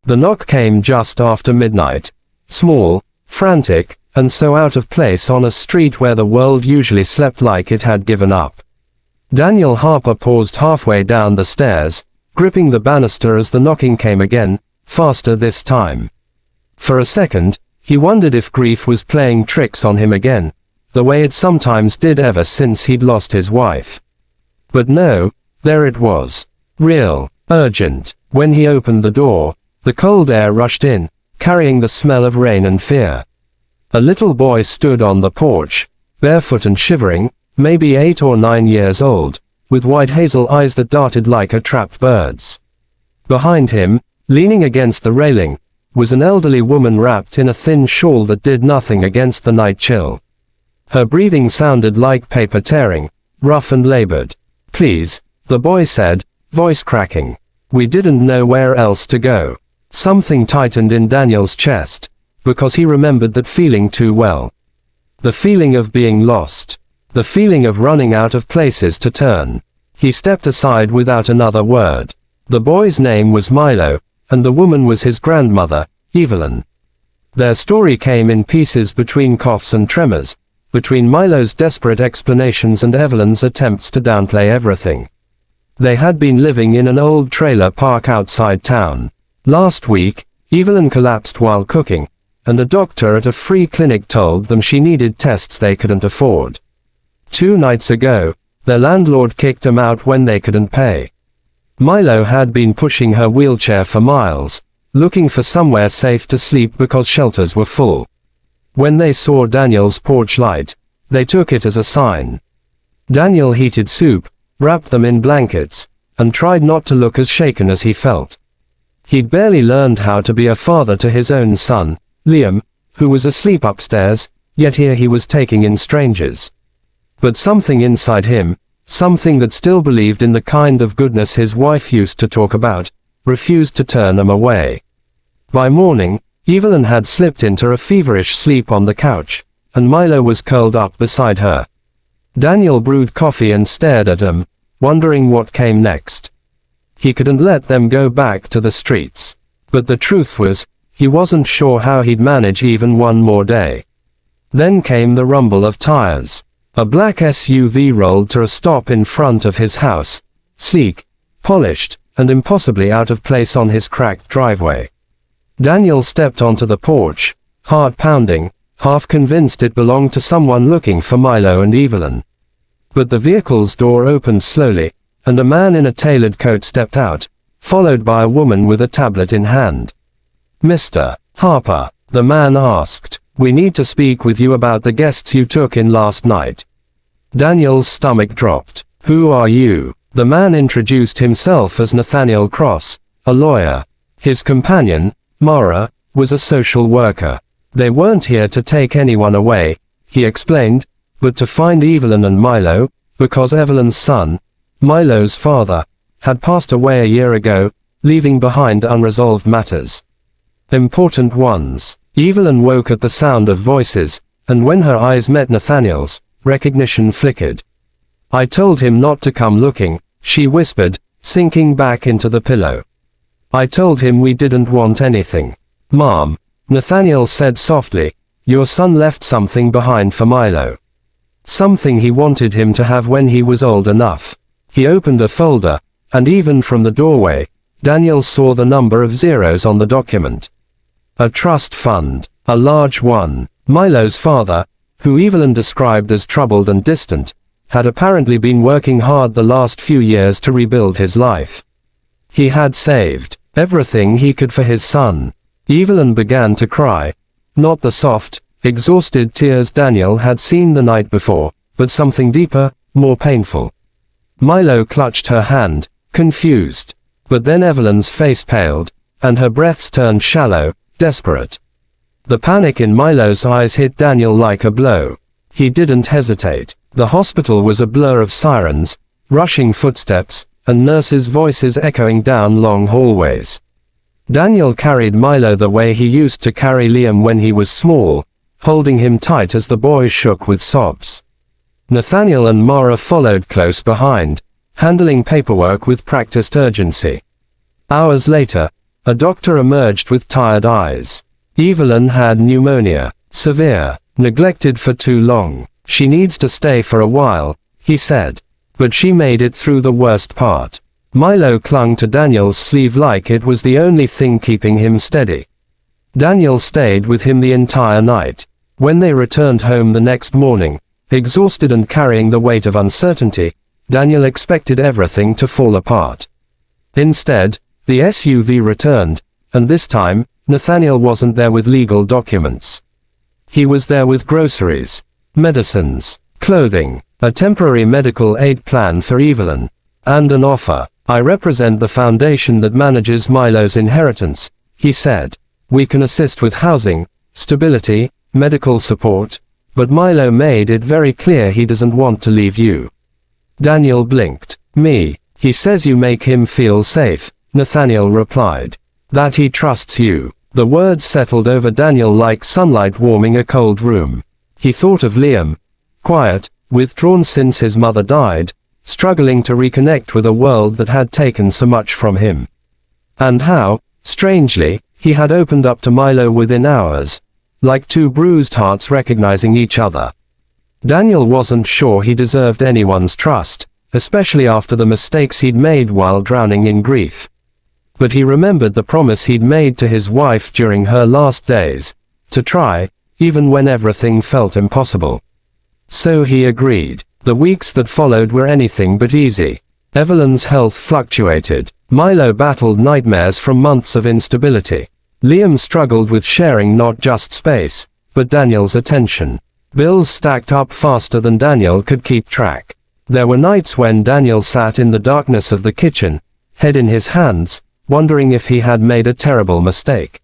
The knock came just after midnight. Small, frantic, and so out of place on a street where the world usually slept like it had given up. Daniel Harper paused halfway down the stairs, gripping the banister as the knocking came again, faster this time. For a second, he wondered if grief was playing tricks on him again, the way it sometimes did ever since he'd lost his wife. But no, there it was. Real, urgent. When he opened the door, the cold air rushed in, carrying the smell of rain and fear. A little boy stood on the porch, barefoot and shivering, maybe 8 or 9 years old, with wide hazel eyes that darted like a trapped bird's. Behind him, leaning against the railing, was an elderly woman wrapped in a thin shawl that did nothing against the night chill. Her breathing sounded like paper tearing, rough and labored. "Please," the boy said, voice cracking. "We didn't know where else to go." Something tightened in Daniel's chest, because he remembered that feeling too well. The feeling of being lost. The feeling of running out of places to turn. He stepped aside without another word. The boy's name was Milo, and the woman was his grandmother, Evelyn. Their story came in pieces between coughs and tremors, between Milo's desperate explanations and Evelyn's attempts to downplay everything. They had been living in an old trailer park outside town. Last week, Evelyn collapsed while cooking, and a doctor at a free clinic told them she needed tests they couldn't afford. 2 nights ago, their landlord kicked them out when they couldn't pay. Milo had been pushing her wheelchair for miles, looking for somewhere safe to sleep because shelters were full. When they saw Daniel's porch light, they took it as a sign. Daniel heated soup, wrapped them in blankets, and tried not to look as shaken as he felt. He'd barely learned how to be a father to his own son, Liam, who was asleep upstairs, yet here he was taking in strangers. But something inside him, something that still believed in the kind of goodness his wife used to talk about, refused to turn them away. By morning, Evelyn had slipped into a feverish sleep on the couch, and Milo was curled up beside her. Daniel brewed coffee and stared at them, wondering what came next. He couldn't let them go back to the streets. But the truth was, he wasn't sure how he'd manage even one more day. Then came the rumble of tires. A black SUV rolled to a stop in front of his house, sleek, polished, and impossibly out of place on his cracked driveway. Daniel stepped onto the porch, heart pounding, half convinced it belonged to someone looking for Milo and Evelyn. But the vehicle's door opened slowly, and a man in a tailored coat stepped out, followed by a woman with a tablet in hand. "Mr. Harper," the man asked, "we need to speak with you about the guests you took in last night." Daniel's stomach dropped. "Who are you?" The man introduced himself as Nathaniel Cross, a lawyer. His companion, Mara, was a social worker. They weren't here to take anyone away, he explained, but to find Evelyn and Milo, because Evelyn's son, Milo's father, had passed away a year ago, leaving behind unresolved matters. Important ones. Evelyn woke at the sound of voices, and when her eyes met Nathaniel's, recognition flickered. "I told him not to come looking," she whispered, sinking back into the pillow. "I told him we didn't want anything." "Mom," Nathaniel said softly, "your son left something behind for Milo. Something he wanted him to have when he was old enough." He opened a folder, and even from the doorway, Daniel saw the number of zeros on the document. A trust fund, a large one. Milo's father, who Evelyn described as troubled and distant, had apparently been working hard the last few years to rebuild his life. He had saved everything he could for his son. Evelyn began to cry. Not the soft, exhausted tears Daniel had seen the night before, but something deeper, more painful. Milo clutched her hand, confused. But then Evelyn's face paled, and her breaths turned shallow, desperate. The panic in Milo's eyes hit Daniel like a blow. He didn't hesitate. The hospital was a blur of sirens, rushing footsteps, and nurses' voices echoing down long hallways. Daniel carried Milo the way he used to carry Liam when he was small, holding him tight as the boy shook with sobs. Nathaniel and Mara followed close behind, handling paperwork with practiced urgency. Hours later, A doctor emerged with tired eyes. Evelyn had pneumonia. Severe. Neglected for too long. She needs to stay for a while, he said. But she made it through the worst part. Milo clung to Daniel's sleeve like it was the only thing keeping him steady. Daniel stayed with him the entire night. When they returned home the next morning, exhausted and carrying the weight of uncertainty, Daniel expected everything to fall apart. Instead, the SUV returned, and this time, Nathaniel wasn't there with legal documents. He was there with groceries, medicines, clothing, a temporary medical aid plan for Evelyn, and an offer. I represent the foundation that manages Milo's inheritance, he said. We can assist with housing, stability, medical support, but Milo made it very clear he doesn't want to leave you. Daniel blinked. Me. He says you make him feel safe, Nathaniel replied. That he trusts you. The words settled over Daniel like sunlight warming a cold room. He thought of Liam. Quiet, withdrawn since his mother died, struggling to reconnect with a world that had taken so much from him. And how, strangely, he had opened up to Milo within hours, like two bruised hearts recognizing each other. Daniel wasn't sure he deserved anyone's trust, especially after the mistakes he'd made while drowning in grief. But he remembered the promise he'd made to his wife during her last days, to try, even when everything felt impossible. So he agreed. The weeks that followed were anything but easy. Evelyn's health fluctuated. Milo battled nightmares from months of instability. Liam struggled with sharing not just space, but Daniel's attention. Bills stacked up faster than Daniel could keep track. There were nights when Daniel sat in the darkness of the kitchen, head in his hands, wondering if he had made a terrible mistake.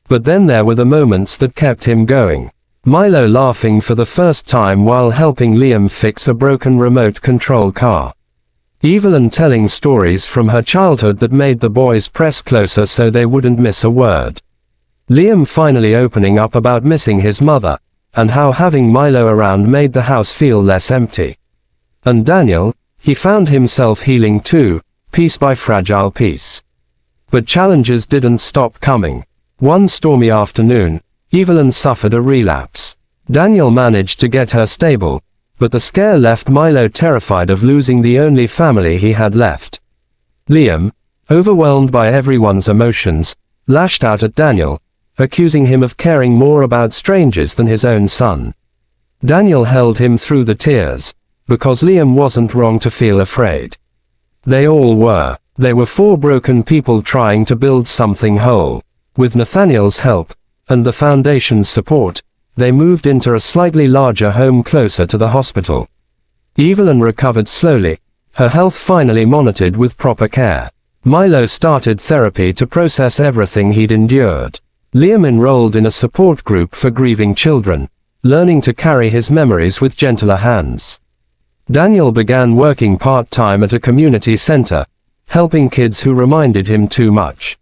But then there were the moments that kept him going. Milo laughing for the first time while helping Liam fix a broken remote control car. Evelyn telling stories from her childhood that made the boys press closer so they wouldn't miss a word. Liam finally opening up about missing his mother, and how having Milo around made the house feel less empty. And Daniel, he found himself healing too, piece by fragile piece. But challenges didn't stop coming. One stormy afternoon, Evelyn suffered a relapse. Daniel managed to get her stable, but the scare left Milo terrified of losing the only family he had left. Liam, overwhelmed by everyone's emotions, lashed out at Daniel, accusing him of caring more about strangers than his own son. Daniel held him through the tears, because Liam wasn't wrong to feel afraid. They all were. They were four broken people trying to build something whole. With Nathaniel's help, and the foundation's support, they moved into a slightly larger home closer to the hospital. Evelyn recovered slowly, her health finally monitored with proper care. Milo started therapy to process everything he'd endured. Liam enrolled in a support group for grieving children, learning to carry his memories with gentler hands. Daniel began working part-time at a community center, helping kids who reminded him too much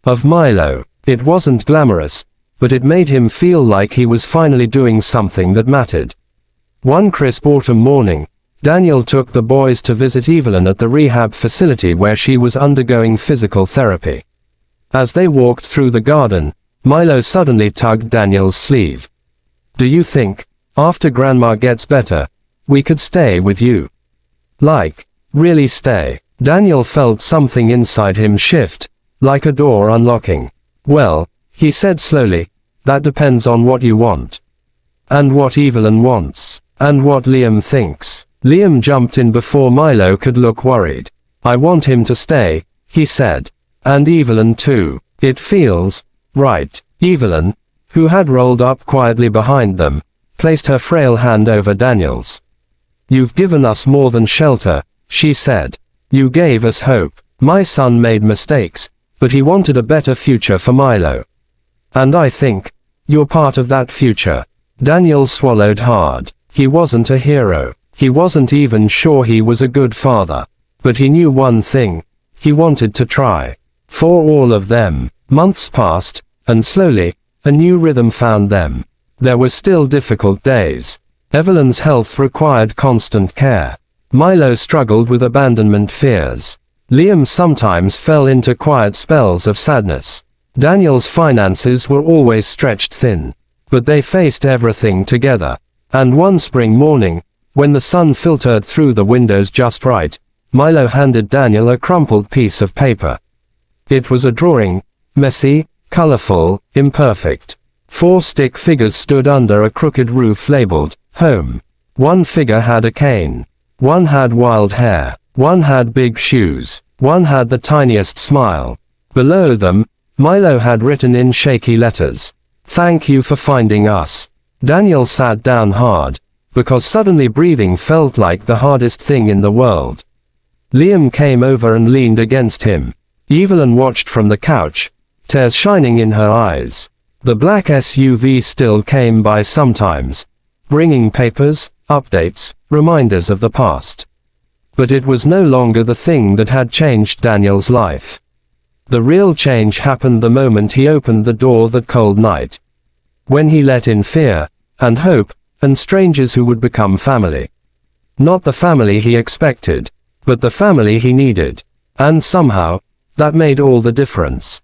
of Milo. It wasn't glamorous, but it made him feel like he was finally doing something that mattered. One crisp autumn morning, Daniel took the boys to visit Evelyn at the rehab facility where she was undergoing physical therapy. As they walked through the garden, Milo suddenly tugged Daniel's sleeve. Do you think, after Grandma gets better, we could stay with you? Like, really stay? Daniel felt something inside him shift, like a door unlocking. Well, he said slowly, that depends on what you want. And what Evelyn wants. And what Liam thinks. Liam jumped in before Milo could look worried. I want him to stay, he said. And Evelyn too. It feels right. Evelyn, who had rolled up quietly behind them, placed her frail hand over Daniel's. You've given us more than shelter, she said. You gave us hope. My son made mistakes, but he wanted a better future for Milo. And I think, you're part of that future. Daniel swallowed hard. He wasn't a hero. He wasn't even sure he was a good father. But he knew one thing. He wanted to try. For all of them. Months passed, and slowly, a new rhythm found them. There were still difficult days. Evelyn's health required constant care. Milo struggled with abandonment fears. Liam sometimes fell into quiet spells of sadness. Daniel's finances were always stretched thin. But they faced everything together. And one spring morning, when the sun filtered through the windows just right, Milo handed Daniel a crumpled piece of paper. It was a drawing, messy, colorful, imperfect. 4 stick figures stood under a crooked roof labeled, Home. One figure had a cane. One had wild hair. One had big shoes. One had the tiniest smile. Below them, Milo had written in shaky letters, "Thank you for finding us." Daniel sat down hard, because suddenly breathing felt like the hardest thing in the world. Liam came over and leaned against him. Evelyn watched from the couch, tears shining in her eyes. The black SUV still came by sometimes, bringing papers, updates, reminders of the past. But it was no longer the thing that had changed Daniel's life. The real change happened the moment he opened the door that cold night. When he let in fear, and hope, and strangers who would become family. Not the family he expected, but the family he needed. And somehow, that made all the difference.